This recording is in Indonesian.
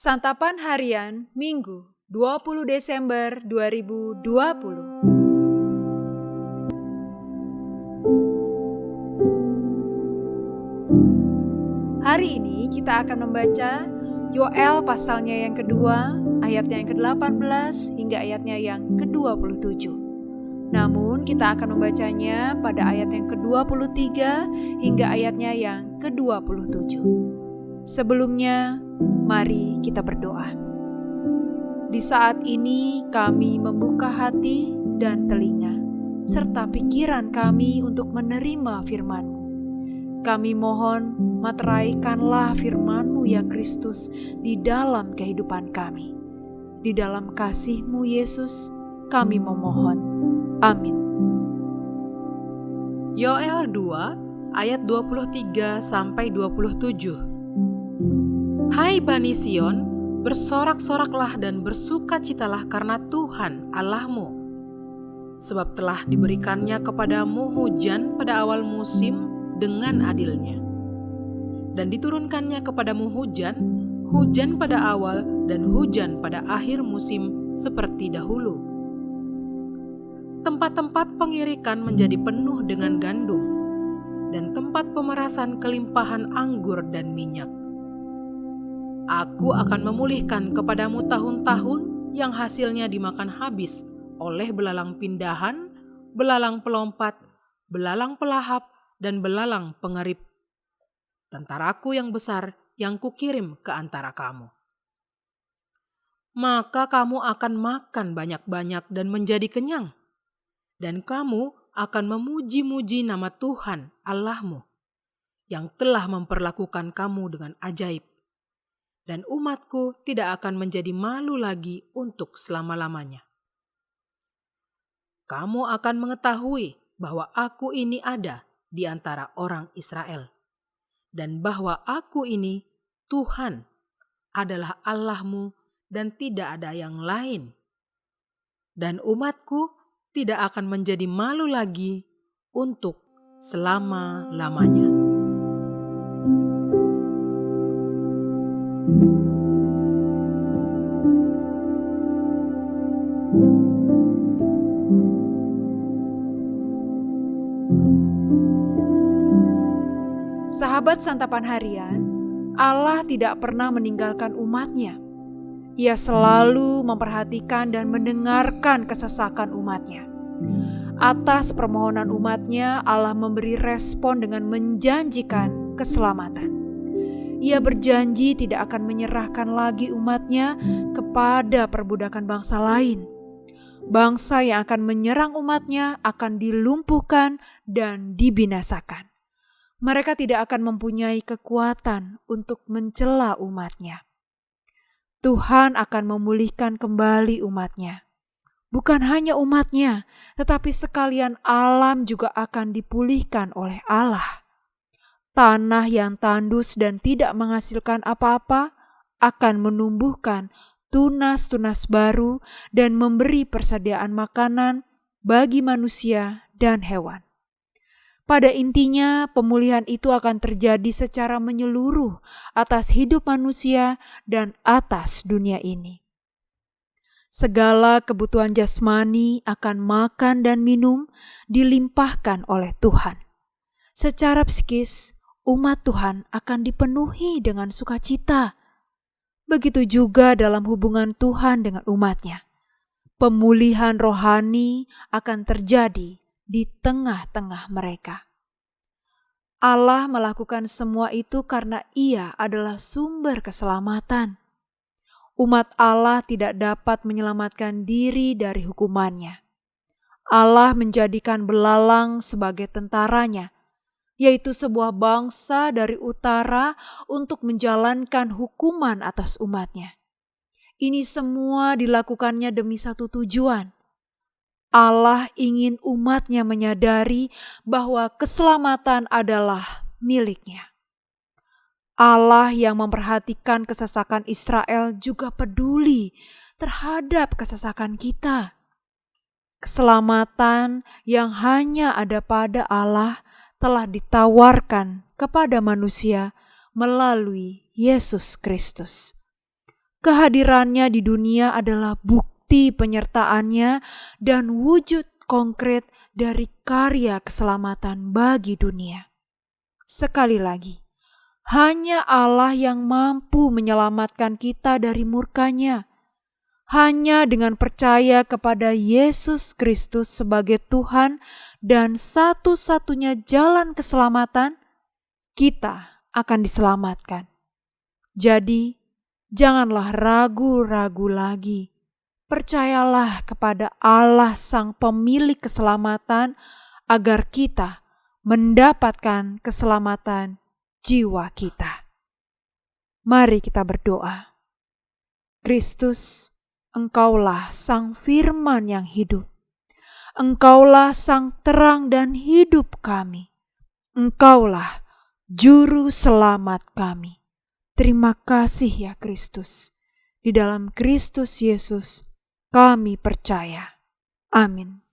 Santapan Harian Minggu 20 Desember 2020. Hari ini kita akan membaca Yoel pasalnya yang kedua, ayatnya yang ke-18 hingga ayatnya yang ke-27. Namun kita akan membacanya pada ayat yang ke-23 hingga ayatnya yang ke-27. Sebelumnya, mari kita berdoa. Di saat ini kami membuka hati dan telinga, serta pikiran kami untuk menerima firman-Mu. Kami mohon materaikanlah firman-Mu ya Kristus di dalam kehidupan kami. Di dalam kasih-Mu Yesus kami memohon. Amin. Yoel 2 ayat 23 sampai 27. Hai Bani Sion, bersorak-soraklah dan bersukacitalah karena Tuhan Allahmu. Sebab telah diberikannya kepadamu hujan pada awal musim dengan adilnya. Dan diturunkannya kepadamu hujan pada awal dan hujan pada akhir musim seperti dahulu. Tempat-tempat pengirikan menjadi penuh dengan gandum, dan tempat pemerasan kelimpahan anggur dan minyak. Aku akan memulihkan kepadamu tahun-tahun yang hasilnya dimakan habis oleh belalang pindahan, belalang pelompat, belalang pelahap, dan belalang pengerip. Tentaraku yang besar yang kukirim ke antara kamu. Maka kamu akan makan banyak-banyak dan menjadi kenyang. Dan kamu akan memuji-muji nama Tuhan Allahmu, yang telah memperlakukan kamu dengan ajaib. Dan umatku tidak akan menjadi malu lagi untuk selama-lamanya. Kamu akan mengetahui bahwa aku ini ada di antara orang Israel, dan bahwa aku ini, Tuhan, adalah Allahmu dan tidak ada yang lain. Dan umatku tidak akan menjadi malu lagi untuk selama-lamanya. Sahabat Santapan Harian, Allah tidak pernah meninggalkan umat-Nya. Ia selalu memperhatikan dan mendengarkan kesesakan umat-Nya. Atas permohonan umat-Nya, Allah memberi respon dengan menjanjikan keselamatan. Ia berjanji tidak akan menyerahkan lagi umat-Nya kepada perbudakan bangsa lain. Bangsa yang akan menyerang umat-Nya akan dilumpuhkan dan dibinasakan. Mereka tidak akan mempunyai kekuatan untuk mencela umat-Nya. Tuhan akan memulihkan kembali umat-Nya. Bukan hanya umat-Nya, tetapi sekalian alam juga akan dipulihkan oleh Allah. Tanah yang tandus dan tidak menghasilkan apa-apa akan menumbuhkan tunas-tunas baru dan memberi persediaan makanan bagi manusia dan hewan. Pada intinya, pemulihan itu akan terjadi secara menyeluruh atas hidup manusia dan atas dunia ini. Segala kebutuhan jasmani akan makan dan minum dilimpahkan oleh Tuhan. Secara psikis, umat Tuhan akan dipenuhi dengan sukacita. Begitu juga dalam hubungan Tuhan dengan umat-Nya. Pemulihan rohani akan terjadi di tengah-tengah mereka. Allah melakukan semua itu karena Ia adalah sumber keselamatan. Umat Allah tidak dapat menyelamatkan diri dari hukuman-Nya. Allah menjadikan belalang sebagai tentaranya, yaitu sebuah bangsa dari utara untuk menjalankan hukuman atas umat-Nya. Ini semua dilakukannya demi satu tujuan. Allah ingin umat-Nya menyadari bahwa keselamatan adalah milik-Nya. Allah yang memperhatikan kesesakan Israel juga peduli terhadap kesesakan kita. Keselamatan yang hanya ada pada Allah telah ditawarkan kepada manusia melalui Yesus Kristus. Kehadirannya di dunia adalah bukti penyertaannya dan wujud konkret dari karya keselamatan bagi dunia. Sekali lagi, hanya Allah yang mampu menyelamatkan kita dari murka-Nya. Hanya dengan percaya kepada Yesus Kristus sebagai Tuhan dan satu-satunya jalan keselamatan, kita akan diselamatkan. Jadi, janganlah ragu-ragu lagi. Percayalah kepada Allah Sang Pemilik keselamatan agar kita mendapatkan keselamatan jiwa kita. Mari kita berdoa. Kristus, Engkaulah Sang Firman yang hidup. Engkaulah Sang terang dan hidup kami. Engkaulah Juru Selamat kami. Terima kasih ya Kristus. Di dalam Kristus Yesus kami percaya. Amin.